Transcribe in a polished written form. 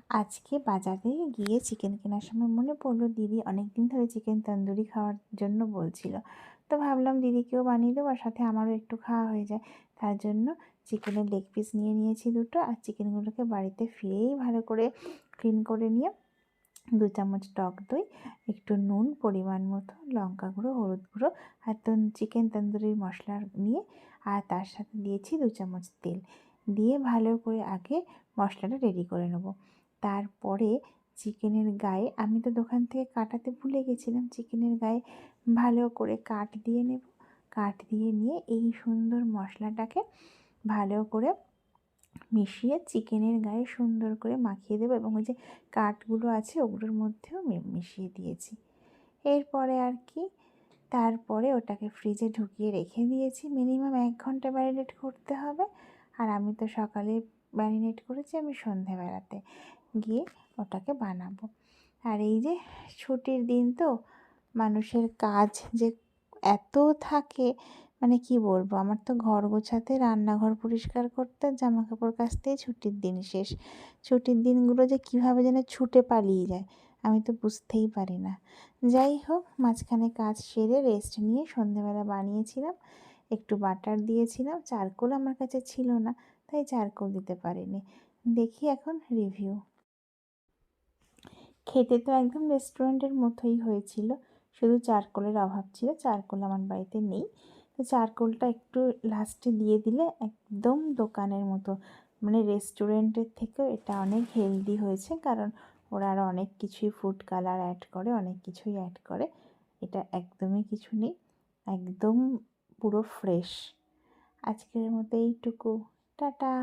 আজকে বাজারে গিয়ে চিকেন কেনার সময় মনে পড়লো দিদি অনেক দিন ধরে চিকেন তন্দুরি খাওয়ার জন্য বলছিল। তো ভাবলাম দিদিকেও বানিয়ে দেবো আর সাথে আমারও একটু খাওয়া হয়ে যায়। তার জন্য চিকেনের লেগ পিস নিয়ে নিয়েছি দুটো, আর চিকেনগুলোকে বাড়িতে ফিরেই ভালো করে ক্লিন করে নিয়ে 2 চামচ টক দই, একটু নুন পরিমাণ মতো, লঙ্কা গুঁড়ো, হলুদ গুঁড়ো আর চিকেন তন্দুরির মশলা নিয়ে, আর তার সাথে দিয়েছি 2 চামচ তেল দিয়ে ভালো করে আগে মশলাটা রেডি করে নেব। তারপরে চিকেনের গায়ে, আমি তো দোকান থেকে কাটাতে ভুলে গেছিলাম, চিকেনের গায়ে ভালো করে কাট দিয়ে নেব। কাট দিয়ে নিয়ে এই সুন্দর মশলাটাকে ভালো করে মিশিয়ে চিকেনের গায়ে সুন্দর করে মাখিয়ে দেবো, এবং ওই যে কাঠগুলো আছে ওগুলোর মধ্যেও মিশিয়ে দিয়েছি। এরপরে আর কি, তারপরে ওটাকে ফ্রিজে ঢুকিয়ে রেখে দিয়েছি। মিনিমাম 1 ঘন্টা ম্যারিনেট করতে হবে। আর আমি তো সকালে ম্যারিনেট করেছি, আমি সন্ধেবেলাতে গিয়ে ওটাকে বানাবো। আর এই যে ছুটির দিন তো, মানুষের কাজ যে এত থাকে, মানে কি বলবো, আমার তো ঘর গোছাতে, রান্নাঘর পরিষ্কার করতে, জামাকাপড় কাচতেই ছুটির দিন শেষ। ছুটির দিনগুলো যে কীভাবে যেন ছুটে পালিয়ে যায় আমি তো বুঝতেই পারি না। যাই হোক, মাঝখানে কাজ সেরে রেস্ট নিয়ে সন্ধেবেলা বানিয়েছিলাম, একটু বাটার দিয়েছিলাম। চারকোল আমার কাছে ছিল না, তাই চারকোল দিতে পারিনি। দেখি এখন রিভিউ। খেতে তো একদম রেস্টুরেন্টের মতোই হয়েছিল, শুধু চারকোলের অভাব ছিল। চারকোল আমার বাড়িতে নেই, তো চারকোলটা একটু লাস্টে দিয়ে দিলে একদম দোকানের মতো, মানে রেস্টুরেন্টের থেকেও এটা অনেক হেলদি হয়েছে, কারণ ওরা আরও অনেক কিছুই ফুড কালার অ্যাড করে, অনেক কিছুই অ্যাড করে। এটা একদমই কিছু নেই, একদম পুরো ফ্রেশ। আজকের মতো এইটুকু, টাটা।